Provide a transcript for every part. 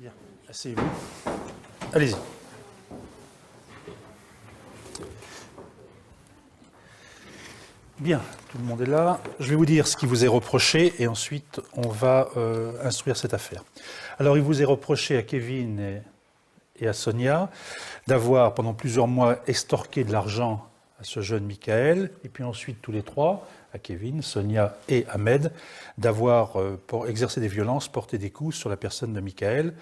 Bien, asseyez-vous. Allez-y. Bien, tout le monde est là. Je vais vous dire ce qui vous est reproché et ensuite on va instruire cette affaire. Alors il vous est reproché à Kevin et à Sonia d'avoir pendant plusieurs mois extorqué de l'argent à ce jeune Michael et puis ensuite tous les trois, à Kevin, Sonia et Ahmed, d'avoir exercé des violences, porté des coups sur la personne de Michael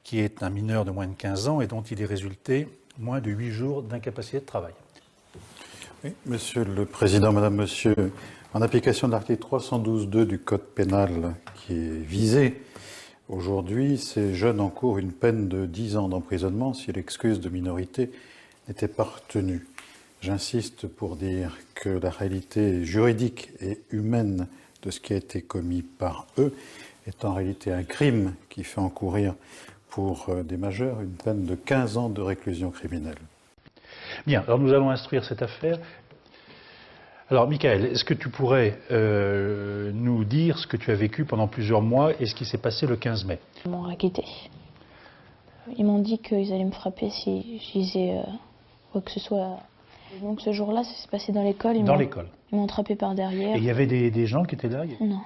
qui est un mineur de moins de 15 ans et dont il est résulté moins de 8 jours d'incapacité de travail. Oui, Monsieur le Président, Madame, Monsieur, en application de l'article 312.2 du Code pénal qui est visé, aujourd'hui, ces jeunes encourent une peine de 10 ans d'emprisonnement si l'excuse de minorité n'était pas retenue. J'insiste pour dire que la réalité juridique et humaine de ce qui a été commis par eux est en réalité un crime qui fait encourir pour des majeurs une peine de 15 ans de réclusion criminelle. Bien, alors nous allons instruire cette affaire. Alors, Michael, est-ce que tu pourrais nous dire ce que tu as vécu pendant plusieurs mois et ce qui s'est passé le 15 mai? Ils m'ont racketté. Ils m'ont dit qu'ils allaient me frapper si je disais quoi que ce soit. Et donc ce jour-là, ça s'est passé dans l'école. Dans l'école. Ils m'ont attrapé par derrière. Et il y avait des gens qui étaient là? Non,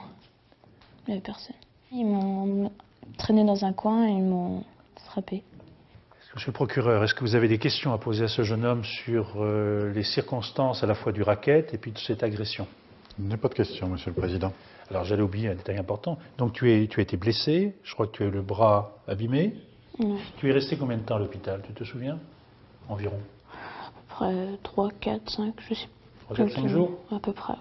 il n'y avait personne. Ils m'ont traîné dans un coin et ils m'ont frappé. Monsieur le procureur, est-ce que vous avez des questions à poser à ce jeune homme sur les circonstances à la fois du racket et puis de cette agression? Il n'y a pas de question, Monsieur le Président. Alors j'allais oublier un détail important. Donc tu as été blessé, je crois que tu as eu le bras abîmé. Non. Tu es resté combien de temps à l'hôpital, tu te souviens? Environ. À peu près 3, 4, 5, je sais pas. 3, 4, 5 jours? À peu près, ouais.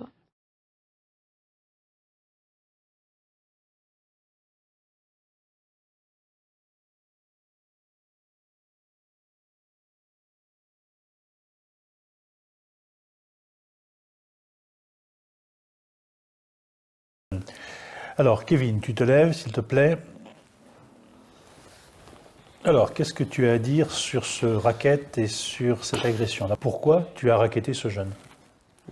Alors, Kevin, tu te lèves, s'il te plaît. Alors, qu'est-ce que tu as à dire sur ce racket et sur cette agression-là? Pourquoi tu as racketté ce jeune?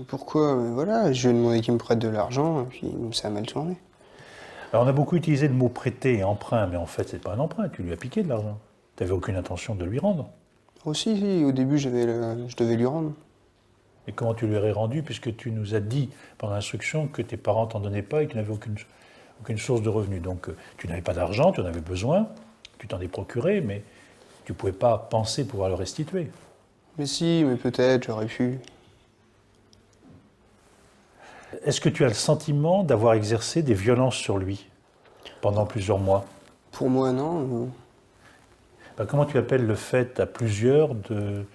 Pourquoi? Voilà, je lui ai demandé qu'il me prête de l'argent, puis ça a mal tourné. Alors, on a beaucoup utilisé le mot prêter, emprunt, mais en fait, c'est pas un emprunt, tu lui as piqué de l'argent. Tu n'avais aucune intention de lui rendre. Aussi, si, au début, je devais lui rendre. Et comment tu lui aurais rendu, puisque tu nous as dit pendant l'instruction que tes parents t'en donnaient pas et que tu n'avais aucune source de revenus. Donc, tu n'avais pas d'argent, tu en avais besoin, tu t'en es procuré, mais tu ne pouvais pas penser pouvoir le restituer. Mais si, mais peut-être, j'aurais pu. Est-ce que tu as le sentiment d'avoir exercé des violences sur lui pendant plusieurs mois? Pour moi, non. Ben, comment tu appelles le fait à plusieurs de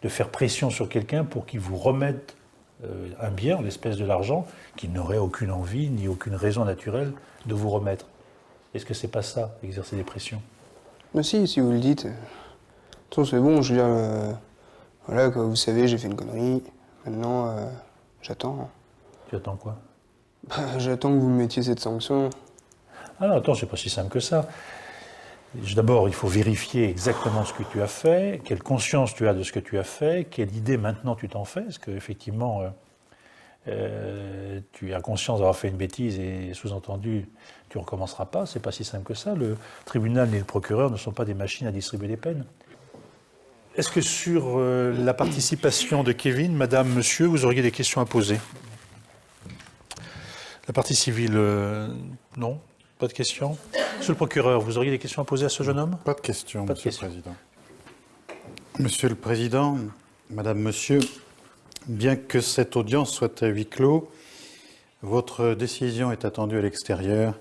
faire pression sur quelqu'un pour qu'il vous remette un bien, l'espèce de l'argent, qu'il n'aurait aucune envie ni aucune raison naturelle de vous remettre? Est-ce que c'est pas ça, exercer des pressions? Mais si vous le dites. De toute façon, c'est bon, je veux dire, voilà, quoi, vous savez, j'ai fait une connerie. Maintenant, j'attends. Tu attends quoi? J'attends que vous me mettiez cette sanction. Ah non, attends, c'est pas si simple que ça. D'abord, il faut vérifier exactement ce que tu as fait, quelle conscience tu as de ce que tu as fait, quelle idée maintenant tu t'en fais, est-ce qu'effectivement tu as conscience d'avoir fait une bêtise et sous-entendu tu ne recommenceras pas, c'est pas si simple que ça. Le tribunal ni le procureur ne sont pas des machines à distribuer des peines. Est-ce que sur la participation de Kevin, madame, monsieur, vous auriez des questions à poser? La partie civile, non? Pas de questions? Monsieur le procureur, vous auriez des questions à poser à ce jeune homme? Pas de questions, Pas de Monsieur questions. le Président. Monsieur le Président, Madame, Monsieur, bien que cette audience soit à huis clos, votre décision est attendue à l'extérieur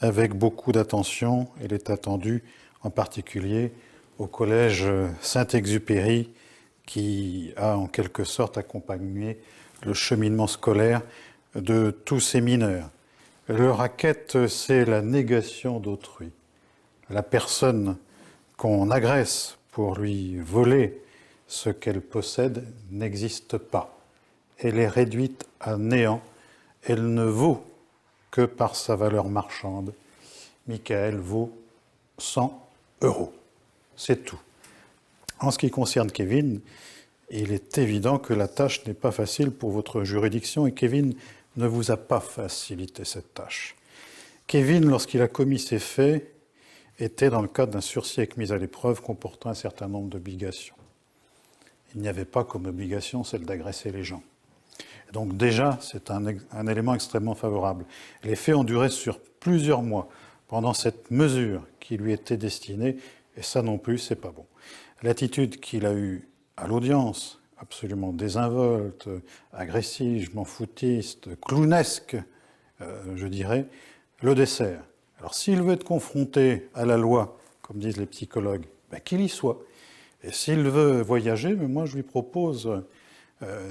avec beaucoup d'attention. Elle est attendue en particulier au collège Saint-Exupéry qui a en quelque sorte accompagné le cheminement scolaire de tous ces mineurs. Le racket, c'est la négation d'autrui. La personne qu'on agresse pour lui voler ce qu'elle possède n'existe pas. Elle est réduite à néant. Elle ne vaut que par sa valeur marchande. Michael vaut 100 €. C'est tout. En ce qui concerne Kevin, il est évident que la tâche n'est pas facile pour votre juridiction et Kevin ne vous a pas facilité cette tâche. Kevin, lorsqu'il a commis ces faits, était dans le cadre d'un sursis avec mise à l'épreuve comportant un certain nombre d'obligations. Il n'y avait pas comme obligation celle d'agresser les gens. Donc déjà, c'est un élément extrêmement favorable. Les faits ont duré sur plusieurs mois pendant cette mesure qui lui était destinée, et ça non plus, c'est pas bon. L'attitude qu'il a eue à l'audience, absolument désinvolte, agressive, je m'en foutiste, clownesque, je dirais, le dessert. Alors s'il veut être confronté à la loi, comme disent les psychologues, ben, qu'il y soit. Et s'il veut voyager, ben, moi je lui propose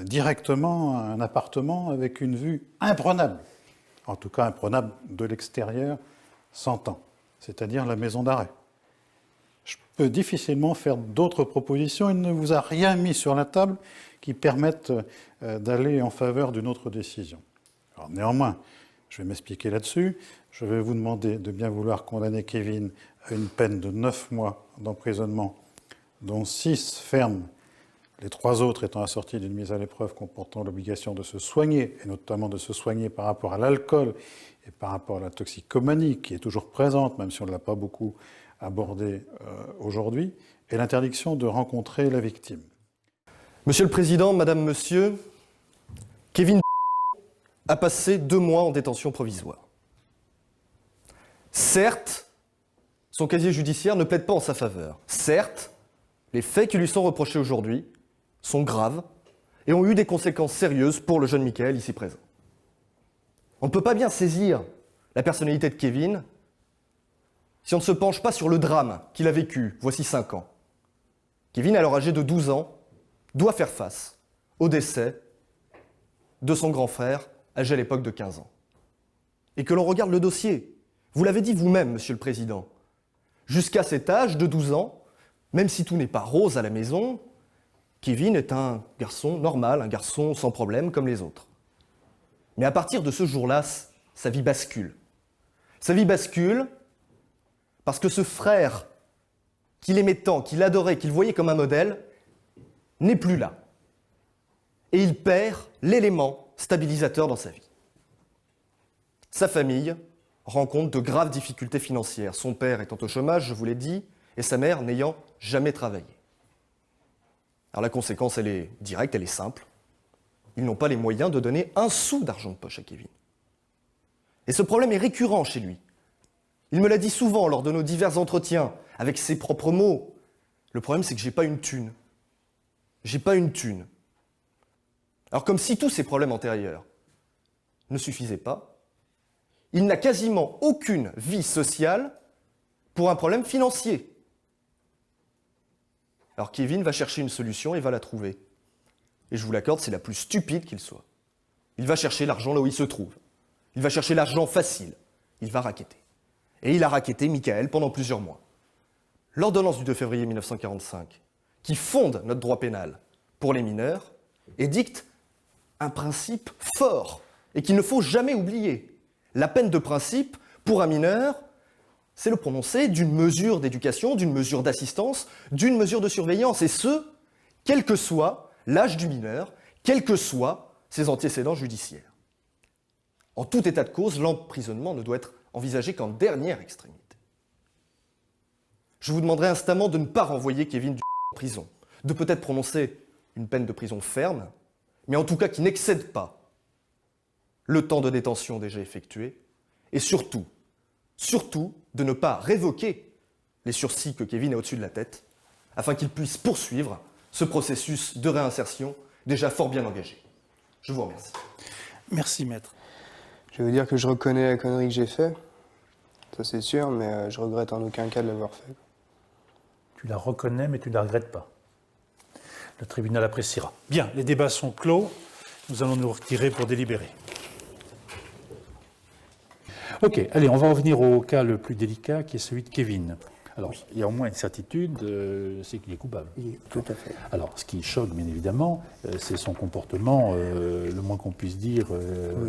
directement un appartement avec une vue imprenable, en tout cas imprenable de l'extérieur, s'entend, c'est-à-dire la maison d'arrêt. Je peux difficilement faire d'autres propositions. Il ne vous a rien mis sur la table qui permette d'aller en faveur d'une autre décision. Alors néanmoins, je vais m'expliquer là-dessus. Je vais vous demander de bien vouloir condamner Kevin à une peine de 9 mois d'emprisonnement, dont 6 fermes, les 3 autres étant assortis d'une mise à l'épreuve comportant l'obligation de se soigner, et notamment de se soigner par rapport à l'alcool et par rapport à la toxicomanie, qui est toujours présente, même si on ne l'a pas beaucoup abordée aujourd'hui, et l'interdiction de rencontrer la victime. Monsieur le Président, Madame, Monsieur, Kevin a passé 2 mois en détention provisoire. Certes, son casier judiciaire ne plaide pas en sa faveur. Certes, les faits qui lui sont reprochés aujourd'hui sont graves et ont eu des conséquences sérieuses pour le jeune Michael ici présent. On ne peut pas bien saisir la personnalité de Kevin si on ne se penche pas sur le drame qu'il a vécu voici 5 ans. Kevin, alors âgé de 12 ans, doit faire face au décès de son grand frère, âgé à l'époque de 15 ans. Et que l'on regarde le dossier, vous l'avez dit vous-même, Monsieur le Président, jusqu'à cet âge de 12 ans, même si tout n'est pas rose à la maison, Kevin est un garçon normal, un garçon sans problème comme les autres. Mais à partir de ce jour-là, sa vie bascule. Sa vie bascule parce que ce frère qu'il aimait tant, qu'il adorait, qu'il voyait comme un modèle, n'est plus là. Et il perd l'élément stabilisateur dans sa vie. Sa famille rencontre de graves difficultés financières, son père étant au chômage, je vous l'ai dit, et sa mère n'ayant jamais travaillé. Alors la conséquence, elle est directe, elle est simple. Ils n'ont pas les moyens de donner un sou d'argent de poche à Kevin. Et ce problème est récurrent chez lui. Il me l'a dit souvent lors de nos divers entretiens, avec ses propres mots. Le problème, c'est que j'ai pas une thune. J'ai pas une thune. Alors comme si tous ces problèmes antérieurs ne suffisaient pas, il n'a quasiment aucune vie sociale pour un problème financier. Alors Kevin va chercher une solution et va la trouver. Et je vous l'accorde, c'est la plus stupide qu'il soit. Il va chercher l'argent là où il se trouve. Il va chercher l'argent facile. Il va racketter. Et il a racketté Michael pendant plusieurs mois. L'ordonnance du 2 février 1945, qui fonde notre droit pénal pour les mineurs, édicte un principe fort et qu'il ne faut jamais oublier. La peine de principe pour un mineur, c'est le prononcé d'une mesure d'éducation, d'une mesure d'assistance, d'une mesure de surveillance, et ce, quel que soit l'âge du mineur, quels que soient ses antécédents judiciaires. En tout état de cause, l'emprisonnement ne doit être envisagé qu'en dernière extrémité. Je vous demanderai instamment de ne pas renvoyer Kevin en prison, de peut-être prononcer une peine de prison ferme, mais en tout cas qui n'excède pas le temps de détention déjà effectué, et surtout de ne pas révoquer les sursis que Kevin a au-dessus de la tête, afin qu'il puisse poursuivre ce processus de réinsertion déjà fort bien engagé. Je vous remercie. Merci, maître. Je vais vous dire que je reconnais la connerie que j'ai faite, ça c'est sûr, mais je regrette en aucun cas de l'avoir fait. Tu la reconnais, mais tu ne la regrettes pas. Le tribunal appréciera. Bien, les débats sont clos. Nous allons nous retirer pour délibérer. Ok, allez, on va revenir au cas le plus délicat, qui est celui de Kevin. Alors, il y a au moins une certitude, c'est qu'il est coupable. Oui, tout à fait. Alors, ce qui choque, bien évidemment, c'est son comportement, le moins qu'on puisse dire,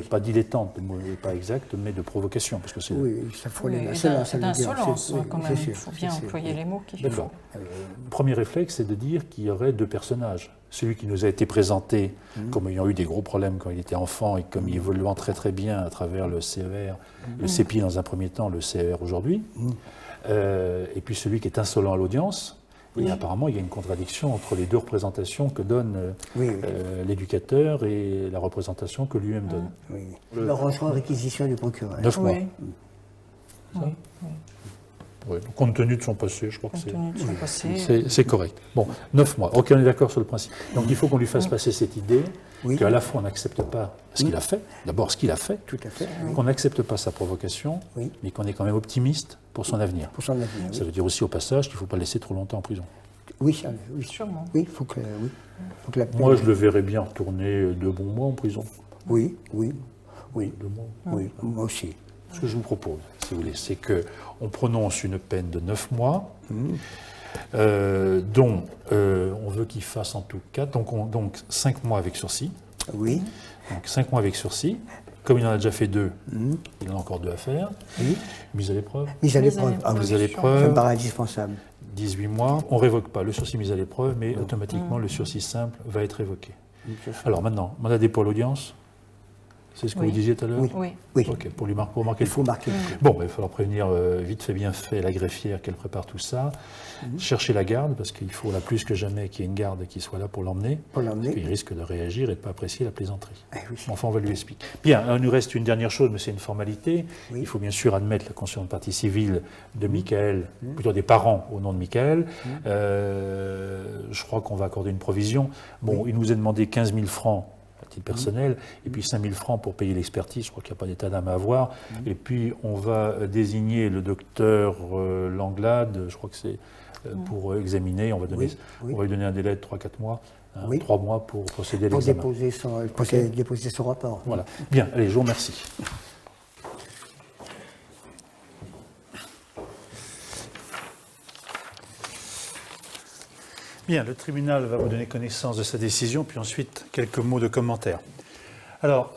pas dilettante, le mot n'est pas exact, mais de provocation. Parce que c'est Oui, ça faut les d'insolence, quand même. Il faut bien c'est sûr, employer oui. les mots qu'il D'accord. faut. Le premier réflexe, c'est de dire qu'il y aurait 2 personnages. celui qui nous a été présenté comme ayant eu des gros problèmes quand il était enfant et comme évoluant très très bien à travers le CER, le CEPI dans un premier temps, le CER aujourd'hui, et puis celui qui est insolent à l'audience. Et apparemment, il y a une contradiction entre les deux représentations que donne l'éducateur et la représentation que lui-même donne. Le rangement de réquisition du procureur. 9 mois. Oui. Oui. Oui, donc, compte tenu de son passé, je crois que Compte tenu de son passé. c'est correct. Bon, 9 mois. Ok, on est d'accord sur le principe. Donc il faut qu'on lui fasse passer cette idée qu'à la fois on n'accepte pas ce qu'il a fait, d'abord ce qu'il a fait, Tout à fait. qu'on n'accepte pas sa provocation, mais qu'on est quand même optimiste pour son avenir. Pour son avenir. Ça veut dire aussi au passage qu'il ne faut pas le laisser trop longtemps en prison. Oui, oui. Sûrement. Oui, faut que la peine- Moi, je le verrais bien retourner 2 bons mois en prison. Oui. 2 mois. Oui, moi aussi. Ce que je vous propose, si vous voulez, c'est qu'on prononce une peine de 9 mois, dont on veut qu'il fasse en tout cas, donc 5 mois avec sursis. Oui. Donc 5 mois avec sursis. Comme il en a déjà fait 2, il en a encore 2 à faire. Oui. Mise à l'épreuve. Mise à Mise à l'épreuve. l'épreuve. Mise à Ça me l'épreuve, paraît indispensable. 18 mois. On ne révoque pas le sursis mise à l'épreuve, mais automatiquement le sursis simple va être révoqué. Alors maintenant, mandat de dépôt à l'audience. C'est ce que Oui. vous disiez tout à l'heure. Oui. Oui. Ok, pour marquer Il le faut marquer. Bon, il va falloir prévenir vite fait, bien fait la greffière qu'elle prépare tout ça. Chercher la garde, parce qu'il faut là plus que jamais qu'il y ait une garde qui soit là pour l'emmener. Pour l'emmener. Parce qu'il risque de réagir et de ne pas apprécier la plaisanterie. Eh oui. Enfin, on va lui expliquer. Bien, il nous reste une dernière chose, mais c'est une formalité. Oui. Il faut bien sûr admettre la conscience de partie civile de Michael, plutôt des parents au nom de Michael. Je crois qu'on va accorder une provision. Bon, il nous a demandé 15 000 francs à titre personnel, et puis 5 000 francs pour payer l'expertise. Je crois qu'il n'y a pas d'état d'âme à avoir. Et puis, on va désigner le docteur Langlade, je crois que c'est pour examiner. On va lui donner un délai de 3-4 mois, 3 mois pour procéder à Pour l'examen. déposer son rapport. Voilà. Bien, allez, je vous remercie. Bien, le tribunal va vous donner connaissance de sa décision, puis ensuite quelques mots de commentaire. Alors,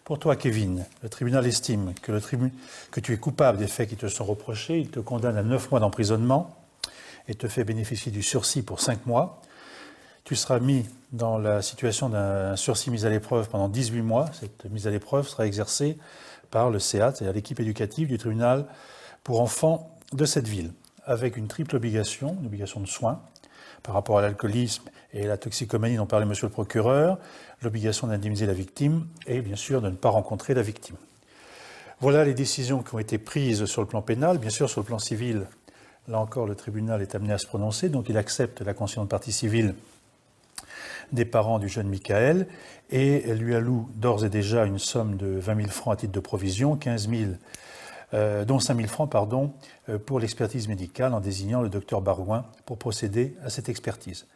pour toi, Kevin, le tribunal estime que tu es coupable des faits qui te sont reprochés. Il te condamne à 9 mois d'emprisonnement et te fait bénéficier du sursis pour 5 mois. Tu seras mis dans la situation d'un sursis mis à l'épreuve pendant 18 mois. Cette mise à l'épreuve sera exercée par le CEAT, c'est-à-dire l'équipe éducative du tribunal pour enfants de cette ville, avec une triple obligation, une obligation de soins par rapport à l'alcoolisme et la toxicomanie dont parlait monsieur le procureur, l'obligation d'indemniser la victime et bien sûr de ne pas rencontrer la victime. Voilà les décisions qui ont été prises sur le plan pénal. Bien sûr, sur le plan civil, là encore, le tribunal est amené à se prononcer, donc il accepte la conscience de partie civile des parents du jeune Michael et lui alloue d'ores et déjà une somme de 20 000 francs à titre de provision, 15 000, dont 5 000 francs pour l'expertise médicale en désignant le docteur Barouin pour procéder à cette expertise.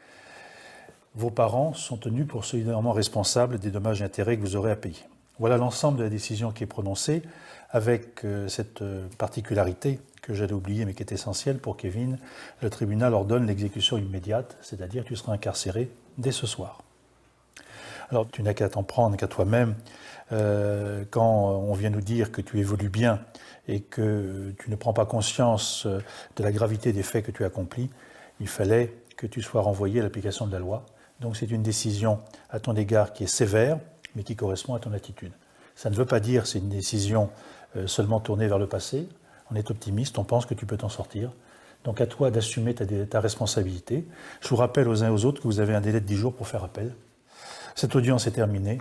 Vos parents sont tenus pour solidairement responsables des dommages et intérêts que vous aurez à payer. Voilà l'ensemble de la décision qui est prononcée avec cette particularité que j'allais oublier mais qui est essentielle pour Kevin. Le tribunal ordonne l'exécution immédiate, c'est-à-dire que tu seras incarcéré dès ce soir. Alors tu n'as qu'à t'en prendre qu'à toi-même quand on vient nous dire que tu évolues bien et que tu ne prends pas conscience de la gravité des faits que tu accomplis. Il fallait que tu sois renvoyé à l'application de la loi. Donc c'est une décision à ton égard qui est sévère, mais qui correspond à ton attitude. Ça ne veut pas dire que c'est une décision seulement tournée vers le passé. On est optimiste, on pense que tu peux t'en sortir. Donc à toi d'assumer ta responsabilité. Je vous rappelle aux uns et aux autres que vous avez un délai de 10 jours pour faire appel. Cette audience est terminée.